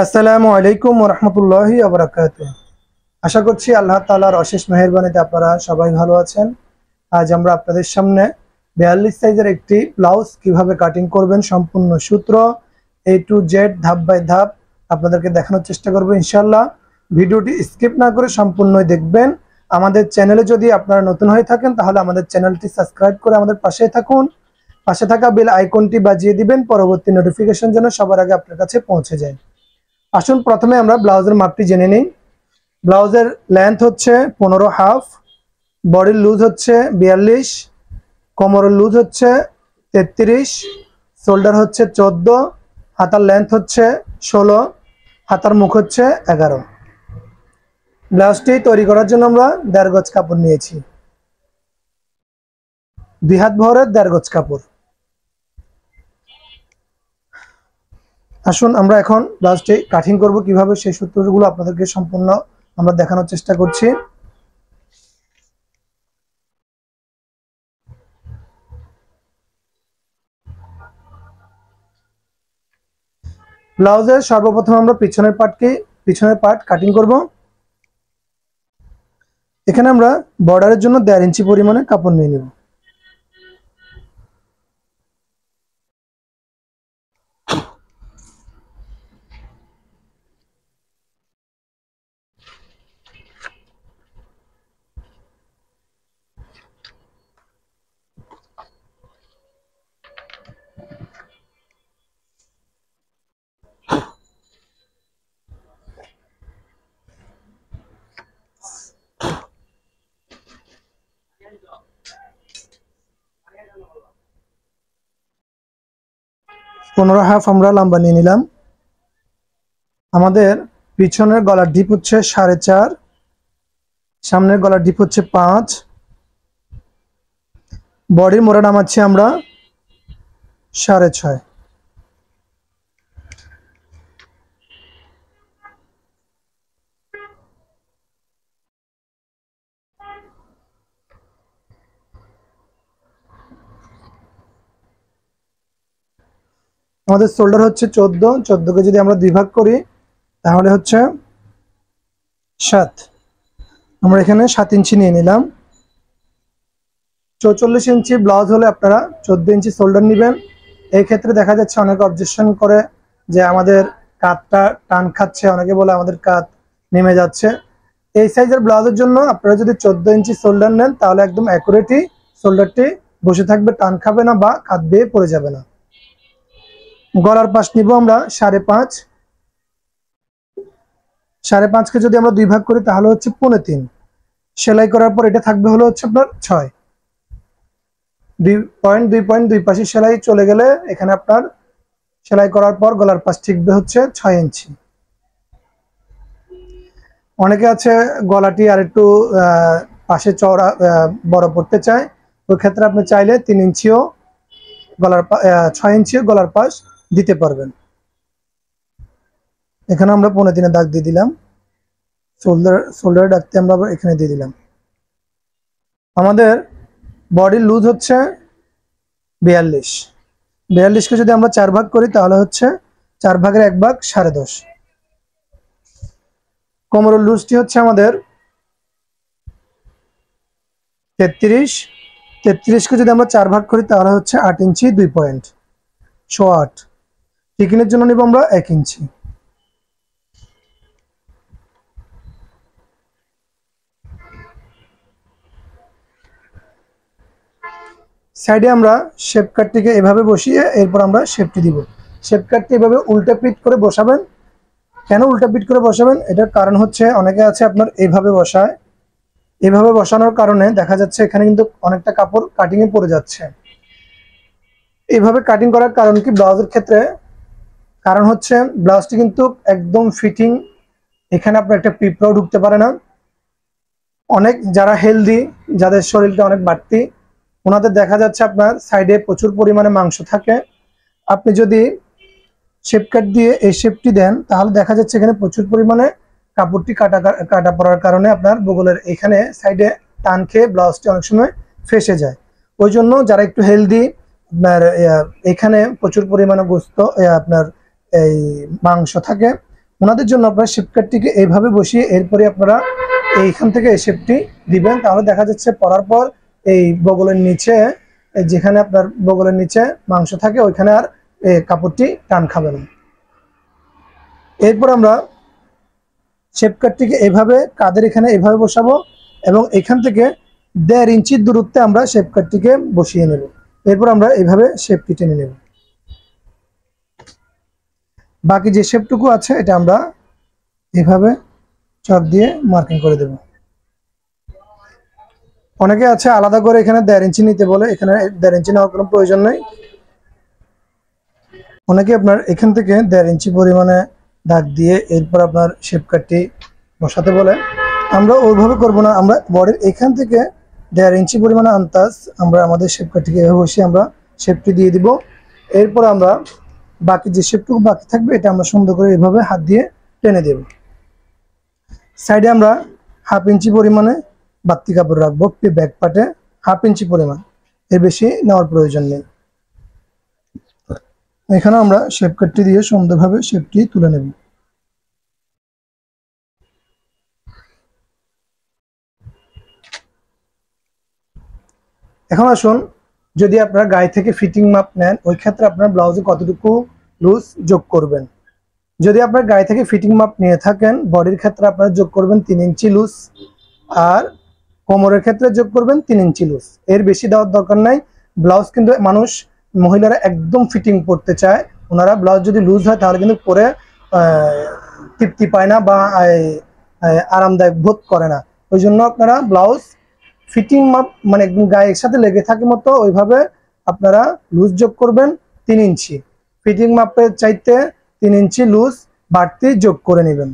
আসসালামু আলাইকুম ওয়া রাহমাতুল্লাহি ওয়া বারাকাতুহু। আশা করছি আল্লাহ তাআলার অশেষ মেহেরবানিতে আপনারা সবাই ভালো আছেন। আজ আমরা আপনাদের সামনে 42 সাইজের একটি ব্লাউজ কিভাবে কাটিং করবেন সম্পূর্ণ সূত্র A to Z ধাপ বাই ধাপ আপনাদেরকে দেখানোর চেষ্টা করব ইনশাআল্লাহ। ভিডিওটি স্কিপ না করে সম্পূর্ণই দেখবেন। আমাদের চ্যানেলে যদি আপনারা নতুন হয়ে থাকেন তাহলে আমাদের চ্যানেলটি সাবস্ক্রাইব করে আমাদের পাশেই থাকুন। পাশে থাকা বেল আইকনটি বাজিয়ে দিবেন পরবর্তী নোটিফিকেশন যেন সবার আগে আপনার কাছে পৌঁছে যায়। আসুন প্রথমে আমরা ব্লাউজের মাপটি জেনে নিই। ব্লাউজের লেন্থ হচ্ছে 15 হাফ, বডির লুজ হচ্ছে 42, কোমরের লুজ হচ্ছে 33, শোল্ডার হচ্ছে 14, হাতার লেন্থ হচ্ছে 16, হাতার মুখ হচ্ছে 11। ব্লাউজটি তৈরি করার জন্য আমরা 1.5 গজ কাপড় নিয়েছি, 2 হাত ভরের 1.5 গজ কাপড়। আসুন আমরা এখন ব্লাউজটি কাটিং করব কিভাবে সেই সূত্রগুলো আপনাদেরকে সম্পূর্ণ আমরা দেখানোর চেষ্টা করছি। ব্লাউজের সর্বপ্রথম আমরা পিছনের পার্ট কাটিং করব। এখানে আমরা বর্ডারের জন্য 1.5 ইঞ্চি পরিমাণে কাপড় নিয়ে নেব। পনেরো হাফ আমরা লম্বা নিয়ে নিলাম। আমাদের পিছনের গলার ডিপ হচ্ছে 4.5, সামনের গলার ডিপ হচ্ছে 5, বডির মোড়া নামাচ্ছি আমরা 6.5। আমাদের শোল্ডার হচ্ছে 14কে যদি আমরা 2 ভাগ করি তাহলে হচ্ছে 7। আমরা এখানে 7 ইঞ্চি নিয়ে নিলাম। 44 ইঞ্চি ব্লাউজ হলে আপনারা 14 ইঞ্চি শোল্ডার নেবেন। এই ক্ষেত্রে দেখা যাচ্ছে অনেকে অবজেকশন করে যে আমাদের কাঁধটা টান খাচ্ছে, অনেকে বলে আমাদের কাঁধ নেমে যাচ্ছে। এই সাইজের ব্লাউজের জন্য আপনারা যদি 14 ইঞ্চি শোল্ডার নেন তাহলে একদম অ্যাকুরেটই শোল্ডারটি বসে থাকবে, টান খাবে না বা কাঁধ বেয়ে পড়ে যাবে না। গলার পাশ নিব আমরা 5.5। 5.5কে যদি আমরা 2 ভাগ করি তাহলে হচ্ছে 3.5। সেলাই করার পর এটা থাকবে হলো হচ্ছে আপনার 6। 2 পাশে সেলাই চলে গেলে এখানে আপনার সেলাই করার পর গলার পাশ ঠিকবে হচ্ছে 6 ইঞ্চি। অনেকে আছে গলাটি আর একটু পাশে চওড়া বড় করতে চায়, ওই ক্ষেত্রে আপনি চাইলে 3 ইঞ্চিও গলার 6 ইঞ্চিও গলার পাশ দিতে পারবেন। এখানে আমরা 3.5 দাগ দিয়ে দিলাম। শোল্ডার ডাকতে আমরা এখানে দিয়ে দিলাম। আমাদের বডির লুজ হচ্ছে 42কে যদি আমরা 4 ভাগ করি তাহলে হচ্ছে 4 ভাগের 1 ভাগ 10.5। কোমরের লুজটি হচ্ছে আমাদের 33কে যদি আমরা 4 ভাগ করি তাহলে হচ্ছে 8 ইঞ্চি 2 পয়েন্ট 8। টিকিনের জন্য নিব আমরা 1 ইঞ্চি। সাইডে আমরা শেপ কাটটিকে এভাবে বসিয়ে এরপর আমরা শেপটি দিব। শেপ কাটটি এভাবে উল্টা পিট করে বসাবেন। কেন উল্টা পিট করে বসাবেন? এটার কারণ হচ্ছে অনেকে আছে আপনার এইভাবে বসায়, এভাবে বসানোর কারণে দেখা যাচ্ছে এখানে কিন্তু অনেকটা কাপড় কাটিং এ পড়ে যাচ্ছে। এইভাবে কাটিং করার কারণ কি ব্লাউজের ক্ষেত্রে? কারণ হচ্ছে ব্লাউজটি কিন্তু একদম ফিটিং, এখানে আপনার একটা পিঁপড়াও ঢুকতে পারে না। অনেক যারা হেলদি, যাদের শরীরটা অনেক বাড়তি, ওনাদের দেখা যাচ্ছে আপনার সাইডে প্রচুর পরিমাণে মাংস থাকে। আপনি যদি শেপ কাট দিয়ে এই শেপটি দেন তাহলে দেখা যাচ্ছে এখানে প্রচুর পরিমাণে কাপড়টি কাটা পড়ার কারণে আপনার বগলের এখানে সাইডে টান খেয়ে ব্লাউজটি অনেক সময় ফেসে যায়। ওই জন্য যারা একটু হেলদি, আপনার এখানে প্রচুর পরিমাণে গোস্ত আপনার এই মাংস থাকে, ওনাদের জন্য আপনারা শেপ কাটটিকে এইভাবে বসিয়ে এরপরে আপনারা এইখান থেকে এই শেপটি দিবেন। তাহলে দেখা যাচ্ছে পরার পর এই বগলের নিচে, যেখানে আপনার বগলের নিচে মাংস থাকে ওইখানে আর কাপড়টি টান খাবে না। এরপর আমরা শেপ কাটটিকে এইভাবে কাঁধের এখানে এইভাবে বসাবো এবং এখান থেকে 1.5 ইঞ্চির দূরত্বে আমরা শেপ কাটটিকে বসিয়ে নেব। এরপর আমরা এইভাবে শেপটি টেনে নেব। বাকি যে শেপটুকু আছে এটা আমরা এইভাবে চক দিয়ে মার্কিং করে দেব। অনেকে আছে আলাদা করে এখানে 1.5 ইঞ্চি নিতে বলে, এখানে 1.5 ইঞ্চি নেওয়ার কোনো প্রয়োজন নেই। অনেকে আপনার এখান থেকে 1.5 ইঞ্চি পরিমাণে দাগ দিয়ে এরপর আপনার শেপ কাটটি বসাতে বলে। আমরা ওইভাবে করব না, আমরা বডির এখান থেকে 1.5 ইঞ্চি পরিমাণে আন্দাজ আমরা আমাদের শেপ কাটটিকে এভাবে বসিয়ে আমরা শেপটি দিয়ে দিব। এরপর আমরা বাকি যে শেপটুকু বাকি থাকবে এটা আমরা সুন্দর করে এভাবে হাত দিয়ে টেনে দেব। সাইডে আমরা 1/2 ইঞ্চি পরিমাণে বাড়তি কাপড় রাখবো, ব্যাক পার্টে 1/2 ইঞ্চি পরিমাণ, এর বেশি নেওয়ার প্রয়োজন নেই। এখানে আমরা শেপ কাটটি দিয়ে সুন্দরভাবে শেপটি তুলে নেব। এখন আসুন, যদি আপনারা গায়ে থেকে ফিটিং মাপ নেন ওই ক্ষেত্রে আপনার ব্লাউজে কতটুকু লুজ যোগ করবেন। যদি আপনার গায়ে থেকে ফিটিং মাপ নিয়ে থাকেন বডির ক্ষেত্রে আপনারা যোগ করবেন 3 ইঞ্চি লুজ, আর কোমরের ক্ষেত্রে যোগ করবেন 3 ইঞ্চি লুজ। এর বেশি দেওয়ার দরকার নাই। ব্লাউজ কিন্তু মহিলারা একদম ফিটিং পরতে চায়, ওনারা ব্লাউজ যদি লুজ হয় তাহলে কিন্তু পরে তৃপ্তি পায় না বা আরামদায়ক বোধ করে না। ওই জন্য আপনারা ব্লাউজ ফিটিং মাপ মানে একদম গায়ের সাথে লেগে থাকে মতো ওইভাবে আপনারা লুজ যোগ করবেন 3 ইঞ্চি। ফিটিং মাপের চাইতে 3 ইঞ্চি লুজ বাড়তি যোগ করে নেবেন।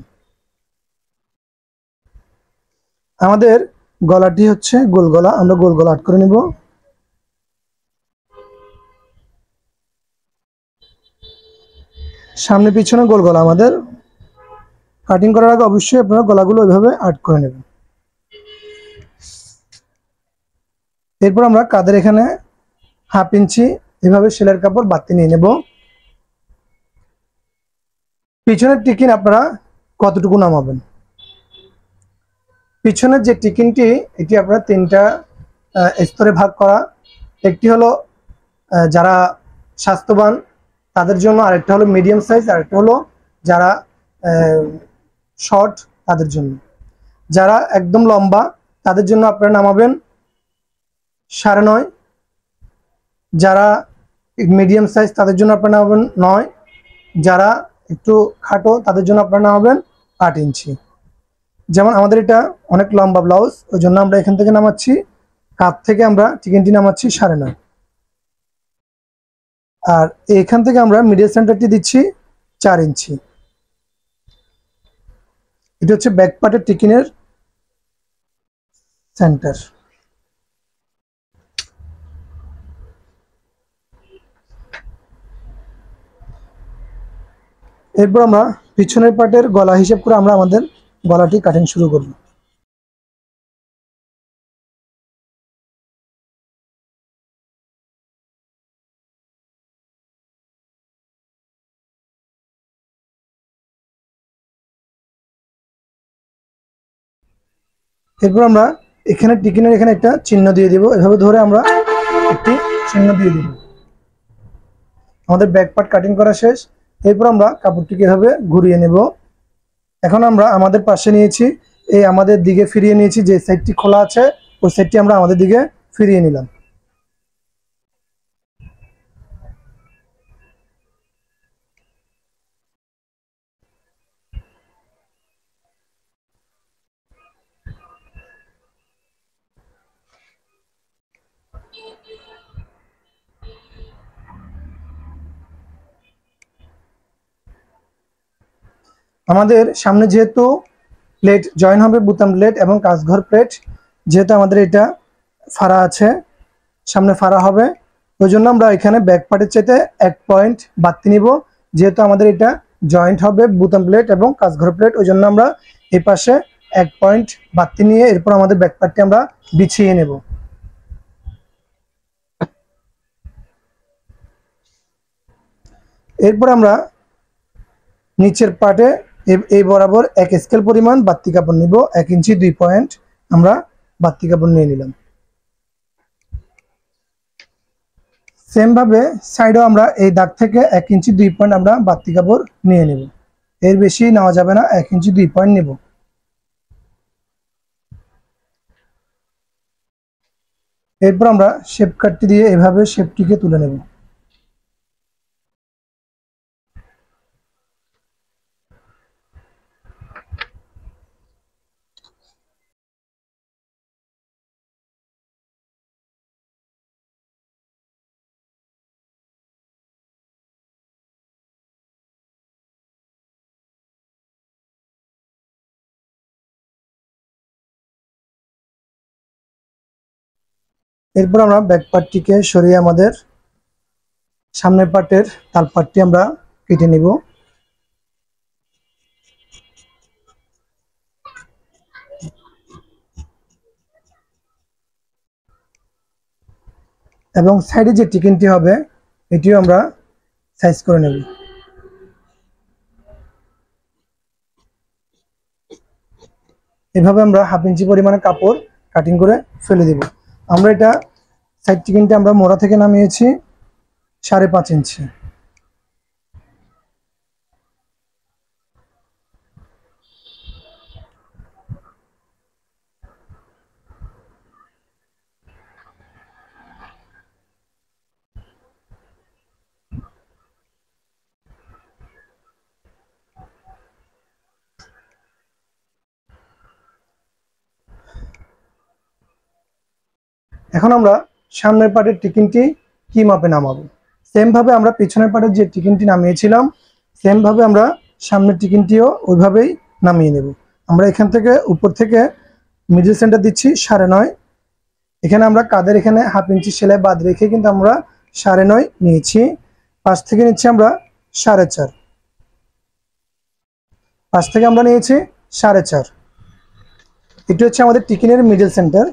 আমাদের গলাটি হচ্ছে গোল গলা, আমরা গোল গলা আট করে নিব। সামনে পিছনে গোল গলা আমাদের কাটিং করার আগে অবশ্যই আপনারা গলাগুলো ওইভাবে আট করে নেবেন। এরপর আমরা কাঁধের এখানে 1/2 ইঞ্চি এভাবে সেলাইয়ের কাপড় বাড়তি নিয়ে নেব। পিছনের টিকিন আপনারা কতটুকু নামাবেন, পিছনের যে টিকিনটি এটি আপনারা 3টা স্তরে ভাগ করা। একটি হলো যারা স্বাস্থ্যবান তাদের জন্য, আরেকটা হলো মিডিয়াম সাইজ, আরেকটা হলো যারা শর্ট তাদের জন্য। যারা একদম লম্বা তাদের জন্য আপনারা নামাবেন 9.5। যারা মিডিয়াম সাইজ তাদের জন্য আপনারা নামাবেন 9। যারা একটু খাটো তাদের জন্য আপনারা নামাবেন 8 ইঞ্চি। যেমন আমাদের এটা অনেক লম্বা ব্লাউজ, ওই জন্য আমরা এখান থেকে নামাচ্ছি, কাঁধ থেকে আমরা টিকিনটি নামাচ্ছি 9.5। আর এখান থেকে আমরা মিডিল সেন্টারটি দিচ্ছি 4 ইঞ্চি। এটা হচ্ছে ব্যাক পার্টের টিকিনের সেন্টার। এরপর আমরা পিছনের পার্টের গলা হিসেব করে আমরা আমাদের গলাটি কাটিং শুরু করব। এরপর আমরা এখানে টিকিনের এখানে একটা চিহ্ন দিয়ে দিব, এভাবে ধরে আমরা একটি চিহ্ন দিয়ে দিব। আমাদের ব্যাক পার্ট কাটিং করা শেষ। এরপর আমরা কাপড়টিকে এভাবে ঘুরিয়ে নেব। এখন আমরা আমাদের পাশে নিয়েছি, এই আমাদের দিকে ফিরিয়ে নিয়েছি, যে সাইডটি খোলা আছে ওই সাইডটি আমরা আমাদের দিকে ফিরিয়ে নিলাম। আমাদের সামনে যেহেতু প্লেট জয়েন হবে, বুতাম প্লেট এবং কাজঘর প্লেট, যেহেতু আমাদের এটা ফাড়া আছে, সামনে ফাড়া হবে, ওই জন্য আমরা এখানে ব্যাক পার্টের চাইতে 1 পয়েন্ট বাড়তি নিব। যেহেতু আমাদের এটা জয়েন্ট হবে বুতাম প্লেট এবং কাজঘর প্লেট, ওই জন্য আমরা এই পাশে 1 পয়েন্ট বাড়তি নিয়ে এরপর আমাদের ব্যাক পার্টটি আমরা বিছিয়ে নেব। এরপর আমরা নিচের পার্টে এই বরাবর 1 স্কেল পরিমাণ বাড়তি কাপড় নিব, 1 ইঞ্চি 2 পয়েন্ট আমরা বাড়তি কাপড় নিয়ে নিলাম। সেম ভাবে সাইডেও আমরা এই দাগ থেকে 1 ইঞ্চি 2 পয়েন্ট আমরা বাড়তি কাপড় নিয়ে নেব, এর বেশি নেওয়া যাবে না, 1 ইঞ্চি 2 পয়েন্ট নেব। এরপর আমরা শেপ কাটটি দিয়ে এভাবে শেপটিকে তুলে নেব। এরপর আমরা ব্যাক পার্টটিকে সরিয়ে আমাদের সামনের পার্টের তাল পার্টটি আমরা কেটে নিব। এবং সাইডে যে টিকিনটি হবে এটিও আমরা সাইজ করে নেব। এভাবে আমরা 1/2 ইঞ্চি পরিমাণে কাপড় কাটিং করে ফেলে দেব। আমরা এটা সাইড টিকিনটা আমরা মোড়া থেকে নামিয়েছি 5.5 ইঞ্চি। এখন আমরা সামনের পার্টের টিকিনটি কি মাপে নামাবো, সেম ভাবে আমরা পিছনের পার্টের যে টিকিনটি নামিয়েছিলাম সেম ভাবে আমরা সামনের টিকিনটিও ওইভাবেই নামিয়ে নেব। আমরা এখান থেকে উপর থেকে মিডল সেন্টার দিচ্ছি 9.5। এখানে আমরা কাদের এখানে 1/2 ইঞ্চি সেলাই বাদ রেখে কিন্তু আমরা 9.5 নিয়েছি। পাশ থেকে নিচ্ছি আমরা 4.5, পাশ থেকে আমরা নিয়েছি 4.5। এটি হচ্ছে আমাদের টিকিনের মিডল সেন্টার।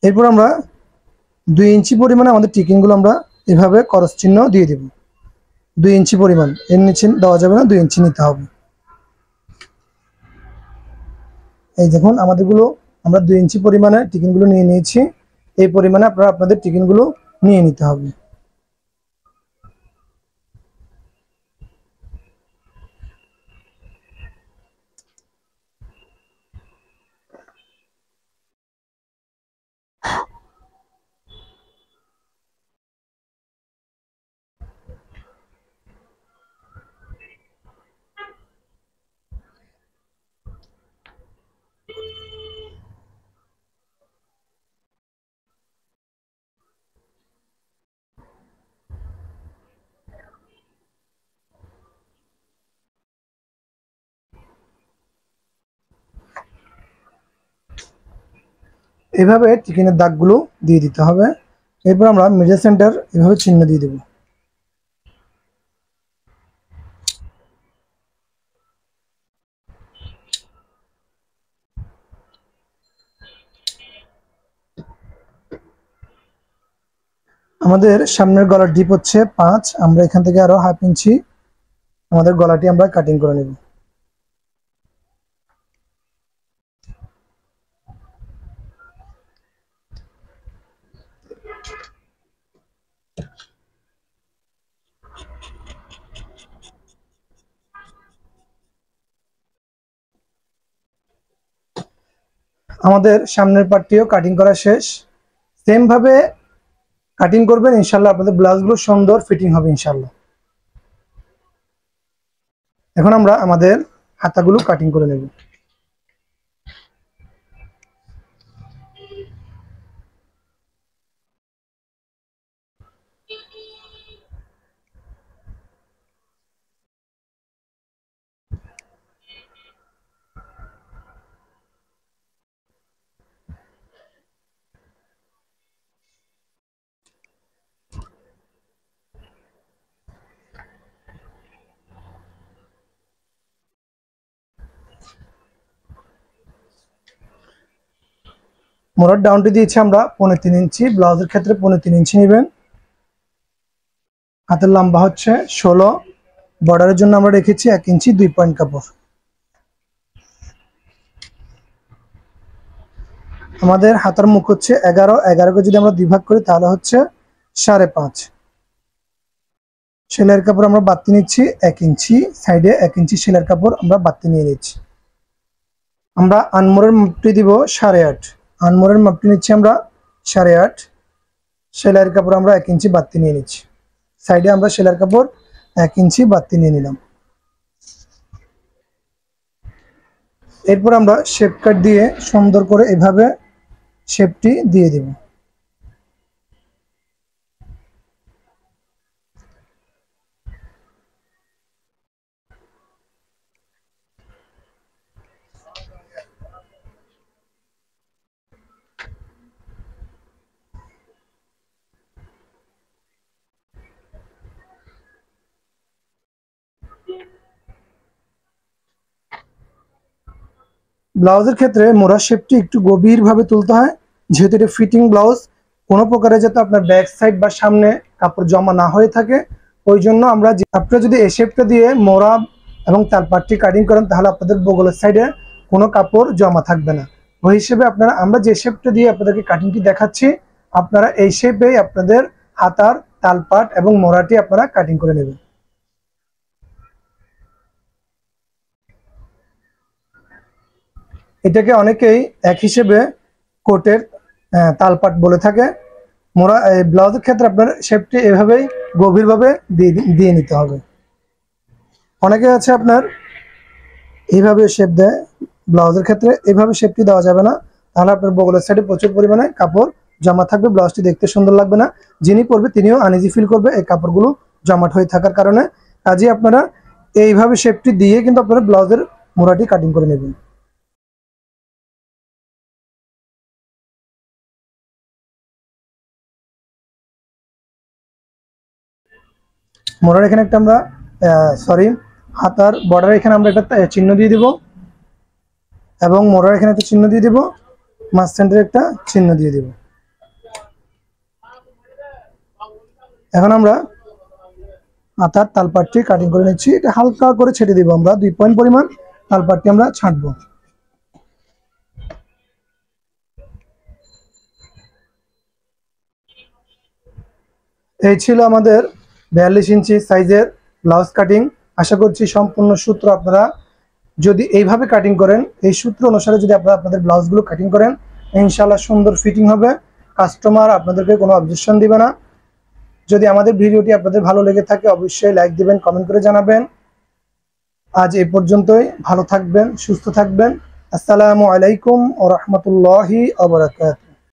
এরপর আমরা 2 ইঞ্চি পরিমাণে আমাদের টিকিনগুলো আমরা এভাবে ক্রস চিহ্ন দিয়ে দেব। 2 ইঞ্চি পরিমাণ, এর নিচে দেওয়া যাবে না, 2 ইঞ্চি নিতে হবে। এই দেখুন আমাদেরগুলো আমরা 2 ইঞ্চি পরিমাণে টিকিনগুলো নিয়ে নিয়েছি। এই পরিমাণে আপনারা আপনাদের টিকিনগুলো নিয়ে নিতে হবে। এভাবে টিকিনের দাগগুলো দিয়ে দিতে হবে। এরপর আমরা মিডল সেন্টার এভাবে চিহ্ন দিয়ে দেব। আমাদের সামনের গলার ডিপ হচ্ছে 5, আমরা এখান থেকে আরো 1/2 ইঞ্চি আমাদের গলাটি আমরা কাটিং করে নেব। আমাদের সামনের পার্টটিও কাটিং করা শেষ। সেম ভাবে কাটিং করবেন, ইনশাল্লাহ আপনাদের ব্লাউজগুলো সুন্দর ফিটিং হবে ইনশাল্লাহ। এখন আমরা আমাদের হাতাগুলো কাটিং করে নেব। মোড়ার ডাউনটি দিয়েছি আমরা 3.5 ইঞ্চি, ব্লাউজের ক্ষেত্রে 3.5 ইঞ্চি নেবেন। হাতের লম্বা হচ্ছে 16, বর্ডারের জন্য আমরা রেখেছি 1 ইঞ্চি 2 পয়েন্ট কাপড়। আমাদের হাতার মুখ হচ্ছে 11কে যদি আমরা 2 ভাগ করি তাহলে হচ্ছে 5.5। সেলাইয়ের কাপড় আমরা বাড়তি নিচ্ছি 1 ইঞ্চি, সাইডে 1 ইঞ্চি সেলাইয়ের কাপড় আমরা বাড়তি নিয়ে নিচ্ছি। আমরা আনমোরের মাপটি দিব 8.5, আনমোরের মাপটি নিচ্ছি আমরা 8.5। সেলাইয়ের কাপড় আমরা 1 ইঞ্চি বাড়তি নিয়ে নিচ্ছি, সাইডে আমরা সেলাইয়ের কাপড় 1 ইঞ্চি বাড়তি নিয়ে নিলাম। এরপর আমরা শেপ কাট দিয়ে সুন্দর করে এভাবে শেপটি দিয়ে দিব। ব্লাউজের ক্ষেত্রে মোড়া শেপটি একটু গভীরভাবে তুলতে হয়, যেহেতু এটা ফিটিং ব্লাউজ। কোনো প্রকারে যাতে আপনার ব্যাক সাইড বা সামনে কাপড় জমা না হয়ে থাকে, ওই জন্য আপনারা যদি এই শেপটা দিয়ে মোড়া এবং তালপাটটি কাটিং করেন তাহলে আপনাদের বগলের সাইডে কোনো কাপড় জমা থাকবে না। ওই হিসেবে আমরা যে শেপটা দিয়ে আপনাদেরকে কাটিংটি দেখাচ্ছি, আপনারা এই শেপেই আপনাদের হাতার তালপাট এবং মোড়াটি আপনারা কাটিং করে নেবেন। এটাকে অনেকেই এক হিসেবে কোটের তালপাট বলে থাকে। মোড়া ব্লাউজের ক্ষেত্রে আপনার শেপটি এভাবেই গভীরভাবে দিয়ে নিতে হবে। অনেকে আছে আপনার এইভাবে শেপ দেয়, ব্লাউজের ক্ষেত্রে এইভাবে শেপটি দেওয়া যাবে না, তাহলে আপনার বগলের সাইডে প্রচুর পরিমাণে কাপড় জমা থাকবে, ব্লাউজটি দেখতে সুন্দর লাগবে না। যিনি পরবে তিনিও আনইজি ফিল করবে এই কাপড়গুলো জমাট হয়ে থাকার কারণে। কাজেই আপনারা এইভাবে শেপটি দিয়ে কিন্তু আপনারা ব্লাউজের মোড়াটি কাটিং করে নেবেন। মোড়ার এখানে একটা আমরা হাতার বর্ডার এখানে আমরা একটা চিহ্ন দিয়ে দিব এবং মোড়ার এখানে একটা চিহ্ন দিয়ে দিব, মাঝ সেন্টারে একটা চিহ্ন দিয়ে দিব। এখন আমরা হাতার তালপাটটি কাটিং করে নিচ্ছি। এটা হালকা করে ছেটে দিব, আমরা 2 পয়েন্ট পরিমাণ তালপাটটি আমরা ছাঁটবো। এই ছিল আমাদের 42 ইঞ্চি সাইজের ব্লাউজ কাটিং। আশা করছি সম্পূর্ণ সূত্র আপনারা যদি এইভাবে কাটিং করেন, এই সূত্র অনুসারে যদি আপনারা আপনাদের ব্লাউজগুলো কাটিং করেন, ইনশাআল্লাহ সুন্দর ফিটিং হবে, কাস্টমার আপনাদেরকে কোনো অবজেকশন দিবে না। যদি আমাদের ভিডিওটি আপনাদের ভালো লেগে থাকে অবশ্যই লাইক দিবেন, কমেন্ট করে জানাবেন। আজ এই পর্যন্তই, ভালো থাকবেন, সুস্থ থাকবেন। আসসালামু আলাইকুম ওয়া রাহমাতুল্লাহি ওয়া বারাকাতুহু।